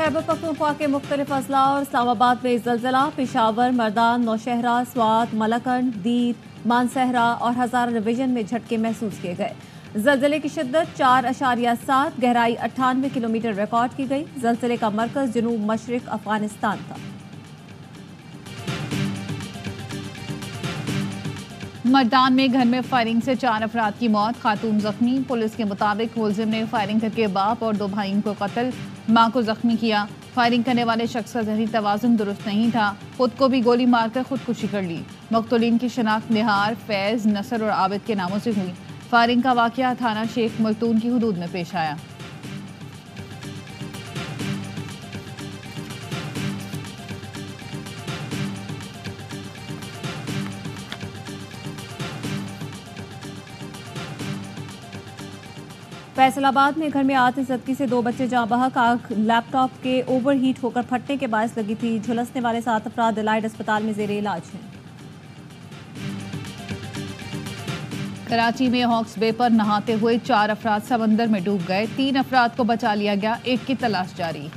खैबर पख्तूनख्वा के मुख्तलिफ अजला और इस्लामाबाद में ज़लज़ला, पेशावर, मर्दान, नौशहरा, स्वात, मलकंड, दीद, मानसहरा और हज़ारा डिवीजन में झटके महसूस किए गए। ज़लज़ले की शिद्दत 4.7, गहराई 98 किलोमीटर रिकॉर्ड की गई। ज़लज़ले का मरकज़ जनूब मशरिक अफगानिस्तान था। मर्दान में घर में फायरिंग से 4 अफराद की मौत, खातून जख्मी। पुलिस के मुताबिक मुलजिम ने फायरिंग करके बाप और 2 भाइयों को कत्ल, मां को जख्मी किया। फायरिंग करने वाले शख्स का ज़हनी तवाज़ुन दुरुस्त नहीं था, खुद को भी गोली मारकर खुदकुशी कर ली। मक़तूलीन की शनाख्त निहार, फैज़, नसर और आबिद के नामों से हुई। फायरिंग का वाक़या थाना शेख मलतून की हुदूद में पेश आया। फैसलाबाद में घर में आतिशज़दगी से 2 बच्चे जाँ बहक, आग लैपटॉप के ओवरहीट होकर फटने के बायस लगी थी। झुलसने वाले 7 अफराद इलाइड अस्पताल में ज़ेरे इलाज हैं। कराची में हॉक्स बे पर नहाते हुए 4 अफराद समंदर में डूब गए, 3 अफराद को बचा लिया गया, एक की तलाश जारी।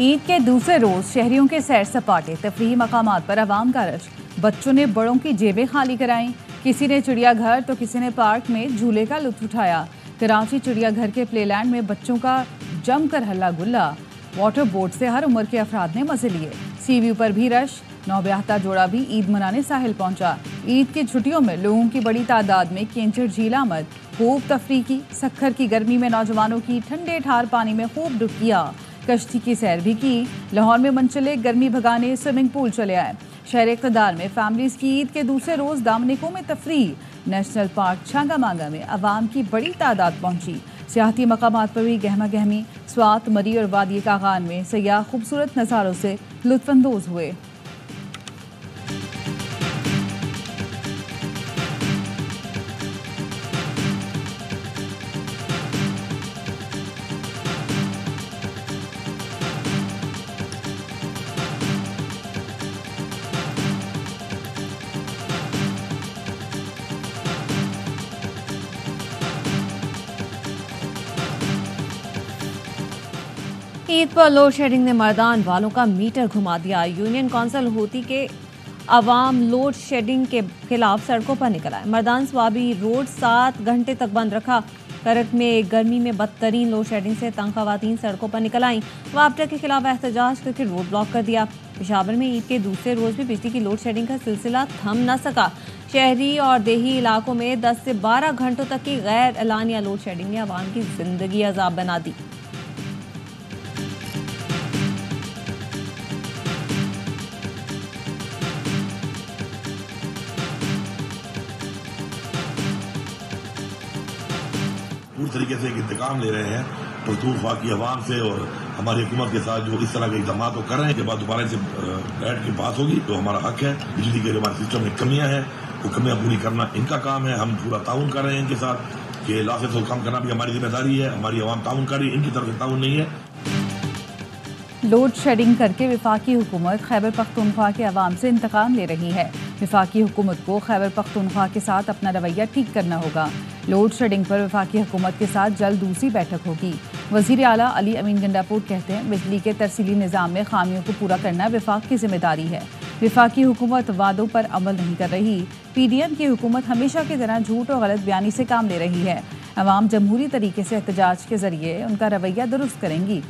ईद के दूसरे रोज शहरियों के सैर सपाटे, तफरीही मकामात पर अवाम का रश। बच्चों ने बड़ों की जेबें खाली कराईं, किसी ने चिड़ियाघर तो किसी ने पार्क में झूले का लुत्फ उठाया। कराची चिड़ियाघर के प्लेलैंड में बच्चों का जमकर हल्ला गुल्ला, वाटर बोट से हर उम्र के अफराद ने मजे लिए। सी व्यू पर भी रश, नौब्याहता जोड़ा भी ईद मनाने साहिल पहुंचा। ईद की छुट्टियों में लोगों की बड़ी तादाद में केंचर झील आमद, खूब तफरीह की। सखर की गर्मी में नौजवानों की ठंडे ठार पानी में खूब डुबकियां, कश्ती की सैर भी की। लाहौर में मनचले गर्मी भगाने स्विमिंग पूल चले आए। शहर इक़्तिदार में फैमिलीज की ईद के दूसरे रोज दामनिकों में तफरीह। नेशनल पार्क छांगा मांगा में अवाम की बड़ी तादाद पहुंची। सियाहती मकामात पर भी गहमा गहमी। स्वात, मरी और वादी कागान में सयाह खूबसूरत नज़ारों से लुत्फानंदोज हुए। ईद पर लोड शेडिंग ने मर्दान वालों का मीटर घुमा दिया। यूनियन काउंसिल होती के अवाम लोड शेडिंग के खिलाफ सड़कों पर निकल आए। मर्दान स्वाबी रोड 7 घंटे तक बंद रखा। करक में गर्मी में बदतरीन लोड शेडिंग से तंग खवातीन सड़कों पर निकल आईं। वापटा के खिलाफ एहतजाज करके रोड ब्लॉक कर दिया। पेशावर में ईद के दूसरे रोज भी बिजली की लोड शेडिंग का सिलसिला थम न सका। शहरी और देही इलाकों में 10 से 12 घंटों तक की गैर एलानिया लोड शेडिंग ने अवाम की जिंदगी अजाब बना दी। पूरी तरीके से एक इंतकाम ले रहे हैं पख्तूनख्वा की आवाम से और हमारी हुकूमत के साथ जो इस तरह के इकदाम तो कर रहे हैं। के बाद दोबारा इनसे बैठ के बात होगी तो हमारा हक है। बिजली के जो हमारे सिस्टम में कमियां हैं वो कमियां पूरी करना इनका काम है। हम पूरा ताउन कर रहे हैं इनके साथ कि लासेस को कम करना भी हमारी जिम्मेदारी है। हमारी आवाम ताउन कर रही है, इनकी तरफ से ताउन नहीं है। लोड शेडिंग करके वफाकी हुकूमत खैबर पख्तूनख्वा के अवाम से इंतकाम ले रही है। वफाकी हुकूमत को खैबर पख्तूनख्वा के साथ अपना रवैया ठीक करना होगा। लोड शेडिंग पर वफाकी हुकूमत के साथ जल्द दूसरी बैठक होगी। वज़ीर आला अली अमीन गंडापुर कहते हैं बिजली के तरसीली निज़ाम में खामियों को पूरा करना वफाक की जिम्मेदारी है। वफाकी हुकूमत वादों पर अमल नहीं कर रही। PDM की हुकूमत हमेशा की तरह झूठ और गलत बयानी से काम ले रही है। अवाम जमहूरी तरीके से एहतजाज के जरिए उनका रवैया दुरुस्त करेंगी।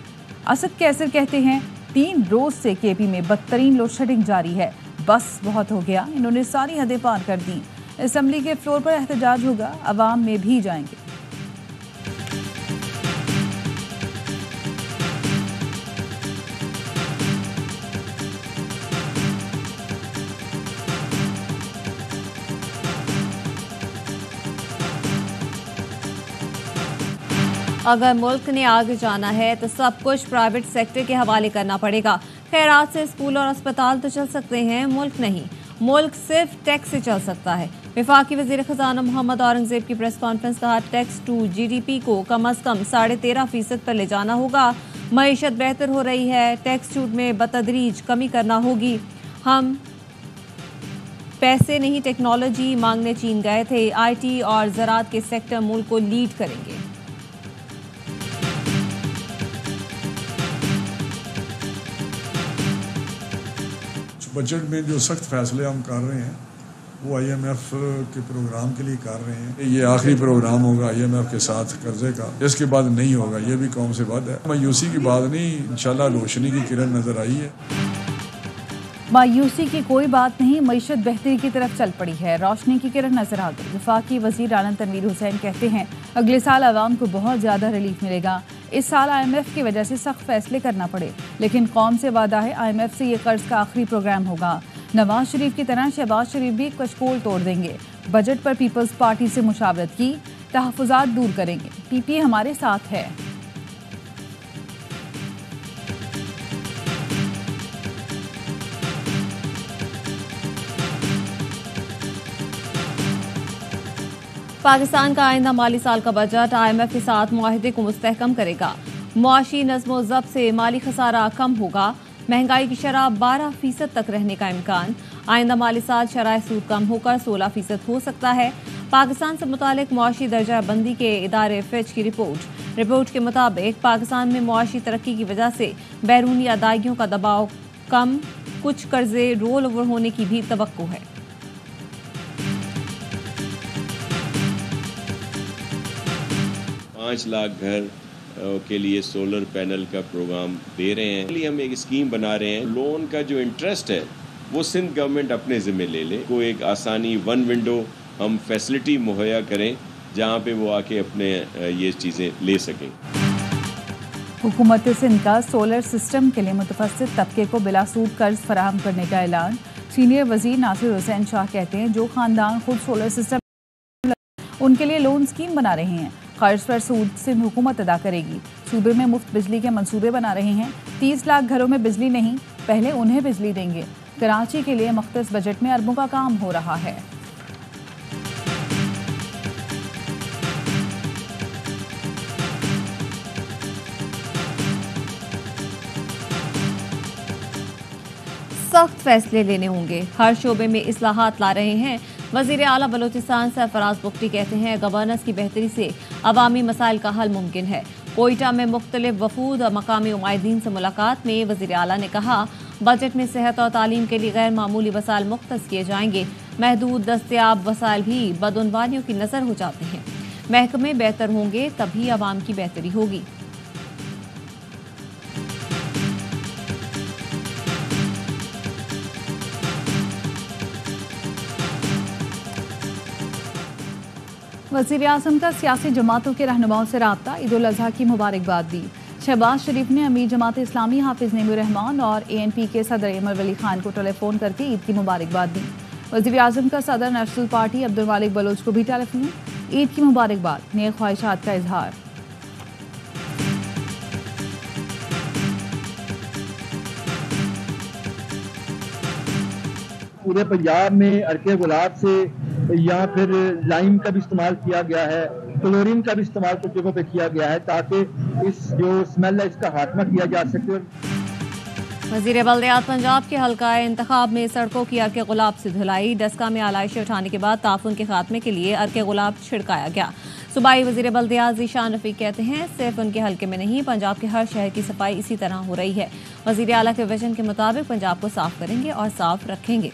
असद कैसर कहते हैं 3 रोज से KP में बदतरीन लोड शेडिंग जारी है। बस बहुत हो गया, इन्होंने सारी हदें पार कर दी। असम्बली के फ्लोर पर एहतजाज होगा, अवाम में भी जाएंगे। अगर मुल्क ने आगे जाना है तो सब कुछ प्राइवेट सेक्टर के हवाले करना पड़ेगा। खैरात से स्कूल और अस्पताल तो चल सकते हैं, मुल्क नहीं। मुल्क सिर्फ टैक्स से चल सकता है। वफाकी वज़ीर ख़ज़ाना मोहम्मद औरंगज़ेब की प्रेस कॉन्फ्रेंस, कहा टैक्स टू GDP को कम अज़ कम 13.5% पर ले जाना होगा। मईशत बेहतर हो रही है, टैक्स छूट में बतदरीज कमी करना होगी। हम पैसे नहीं टेक्नोलॉजी मांगने चीन गए थे। आईटी और ज़राअत के सेक्टर मुल्क को लीड करेंगे। बजट में जो सख्त फैसले हम कर रहे हैं वो आईएमएफ के प्रोग्राम के लिए कर रहे हैं। ये आखिरी प्रोग्राम होगा आईएमएफ के साथ कर्जे का, इसके बाद नहीं होगा। ये भी कौम से बात है। मायूसी की बात नहीं, इंशाल्लाह रोशनी की किरण नजर आई है। मायूसी की कोई बात नहीं, मईशत बेहतरी की तरफ चल पड़ी है, रोशनी की किरण नजर आ गई। वफाकी वजीर आला तनवीर हुसैन कहते हैं अगले साल आवाम को बहुत ज़्यादा रिलीफ मिलेगा। इस साल IMF की वजह से सख्त फैसले करना पड़े, लेकिन कौम से वादा है IMF से ये कर्ज का आखिरी प्रोग्राम होगा। नवाज शरीफ की तरह शहबाज शरीफ भी कशकोल तोड़ देंगे। बजट पर पीपल्स पार्टी से मुशावरत की, तहफ़्फ़ुज़ात दूर करेंगे। PPA हमारे साथ है। पाकिस्तान का आइंदा माली साल का बजट IMF के साथ मुआहदे को मुस्तहकम करेगा। मुआशी नज़्म ज़ब्त से माली खसारा कम होगा। महंगाई की शरह 12% तक रहने का इम्कान। आइंदा माली साल शरह सूद कम होकर 16% हो सकता है। पाकिस्तान से मुतालिक मुआशी दर्जा बंदी के इदारे फिच की रिपोर्ट के मुताबिक पाकिस्तान में मुआशी तरक्की की वजह से बैरूनी अदायगियों का दबाव कम, कुछ कर्जे रोल ओवर होने की भी तवक्को है। पाँच लाख घर के लिए सोलर पैनल का प्रोग्राम दे रहे हैं। इसलिए हम एक स्कीम बना रहे हैं, लोन का जो इंटरेस्ट है वो सिंध गवर्नमेंट अपने ज़िम्मे ले ले। को एक आसानी वन विंडो हम फैसिलिटी मुहैया करें जहां पे वो आके अपने ये चीज़ें ले सकें। हुकूमत सिंध का सोलर सिस्टम के लिए मुतवस्सित तबके को बिला सूद कर्ज फराहम करने का ऐलान। सीनियर वजीर नासिर हुसैन शाह कहते हैं जो खानदान खुद सोलर सिस्टम उनके लिए लोन स्कीम बना रहे हैं। कर्ज पर सूद सिंध हुकूमत अदा करेगी। सूबे में मुफ्त बिजली के मंसूबे बना रहे हैं। 30 लाख घरों में बिजली नहीं, पहले उन्हें बिजली देंगे। कराची के लिए मुख्तस बजट में अरबों का काम हो रहा है। सख्त फैसले लेने होंगे, हर शोबे में इस्लाहात ला रहे हैं। वजीर आला बलोचिस्तान सरफराज बुख्ती कहते हैं गवर्नेंस की बेहतरी से अवामी मसाइल का हल मुमकिन है। कोयटा में मुख्तलिफ वफूद और मकामी उमायदीन से मुलाकात में वजीर आला ने कहा बजट में सेहत और तालीम के लिए गैर मामूली वसाइल मुख्तस किए जाएंगे। महदूद दस्तयाब वसाइल भी बदउनवानियों की नज़र हो जाते हैं। महकमे बेहतर होंगे तभी अवाम की बेहतरी होगी। वज़ीर आज़म का सियासी जमातों के रहनुमाओं से राब्ता, ईद उल अज़हा की मुबारकबाद दी। शहबाज शरीफ ने अमीर जमात इस्लामी हाफिज नेमुर रहमान और ANP के सदर अमर वली खान को टेलीफोन करके ईद की मुबारकबाद दी। वज़ीर आज़म का सदर नेशनल पार्टी अब्दुल मालिक बलोच को भी टेलीफोन, ईद की मुबारकबाद, नेक ख्वाहिशात का इजहार। पूरे पंजाब में अरके गुलाब से या फिर लाइम का भी इस्तेमाल किया गया है, क्लोरीन का भी इस्तेमाल कुछ जगहों पे किया गया है ताकि इस जो स्मेल है इसका खात्मा किया जा सके। वज़ीर बल्दियात पंजाब के हल्का इंतखाब में सड़कों की अर्के गुलाब से धुलाई। डस्का में आलाइशें उठाने के बाद ताफुन के खात्मे के लिए अर्के गुलाब छिड़काया गया। सूबाई वज़ीर बल्दियात ज़ीशान रफ़ीक कहते हैं सिर्फ उनके हल्के में नहीं, पंजाब के हर शहर की सफाई इसी तरह हो रही है। वज़ीर आला के विजन के मुताबिक पंजाब को साफ करेंगे और साफ रखेंगे।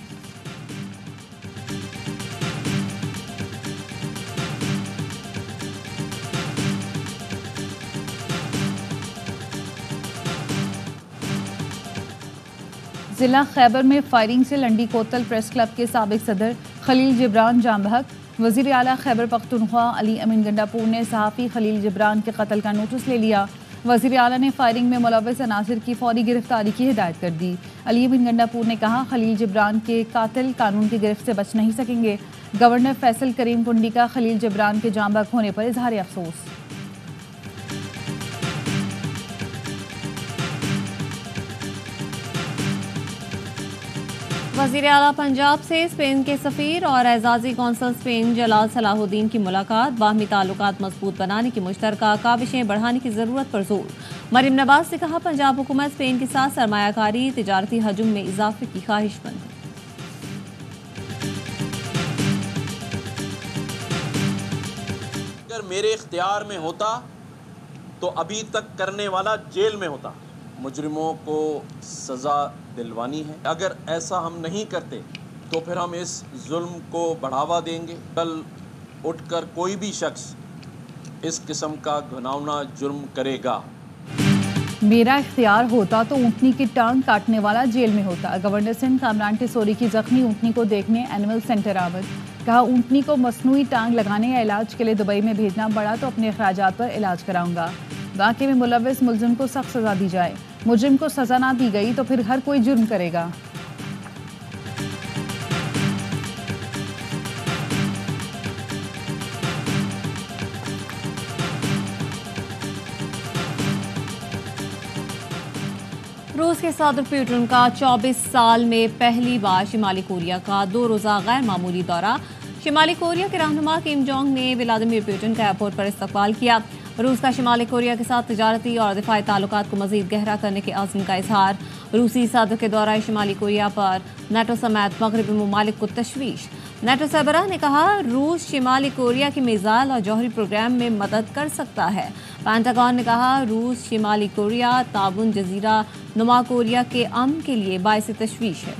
जिला खैबर में फायरिंग से लंडी कोतल प्रेस क्लब के साबिक सदर खलील जिब्रान जाम बहक। वज़ीर आला खैबर पख्तूनख्वा अली अमीन गंडापुर ने सहाफ़ी खलील जिब्रान के कत्ल का नोटिस ले लिया। वज़ीर आला ने फायरिंग में मुलव्वस अनासिर की फौरी गिरफ्तारी की हिदायत कर दी। अली अमीन गंडापुर ने कहा खलील जिब्रान के कातिल कानून की गिरफ्त से बच नहीं सकेंगे। गवर्नर फैसल करीम कुंडी का खलील जिब्रान के जाम बहक होने पर इजहार अफसोस। वज़ीर आला पंजाब से स्पेन के सफ़ीर और एजाज़ी कौंसल स्पेन जलाल सलाहुद्दीन की मुलाकात। बाहमी ताल्लुकात मजबूत बनाने की मुश्तरका काविशें बढ़ाने की ज़रूरत पर जोर। मरीम नवाज ने कहा पंजाब हुकूमत स्पेन के साथ सरमायाकारी तिजारती हजम में इजाफे की ख्वाहिशमंद है। मेरे इख्तियार में होता तो अभी तक करने वाला जेल में होता। मुजरिमों को सज़ा दिलवानी है। अगर ऐसा हम नहीं करते तो फिर हम इस जुल्म को बढ़ावा देंगे। कल उठकर कोई भी शख्स इस किस्म का घिनौना जुर्म करेगा। मेरा इख्तियार होता तो ऊँटनी की टांग काटने वाला जेल में होता। गवर्नर सिंध कामरान टिसोरी की जख्मी ऊँटनी को देखने एनिमल सेंटर आमद। कहा, ऊँटनी को मसनूई टांग लगाने या इलाज के लिए दुबई में भेजना पड़ा तो अपने अखराजात पर इलाज कराऊंगा। वाक़े में मुलविस मुलजिम को सख्त सज़ा दी जाए। मुजरिम को सज़ा ना दी गई तो फिर हर कोई जुर्म करेगा। रूस के सदर पुतिन का 24 साल में पहली बार शिमाली कोरिया का 2 रोज़ा गैर मामूली दौरा। शिमाली कोरिया के रहनुमा किम जोंग ने व्लादिमीर पुतिन का एयरपोर्ट पर इस्तकबाल किया। रूस का शिमाली कोरिया के साथ तिजारती और दिफाई ताल्लुकात को मज़ीद गहरा करने के अज़्म का इजहार। रूसी सदर के दौरा शिमाली कोरिया पर नेटो समेत मगरबी ममालिक को तशवीश। नेटो सरबराह ने कहा, रूस शिमाली कोरिया के मिसाइल और जौहरी प्रोग्राम में मदद कर सकता है। पेंटागन ने कहा, रूस शिमाली कोरिया ताबून जजीरा नुमा कोरिया के अमन के लिए बाइस तशवीश है।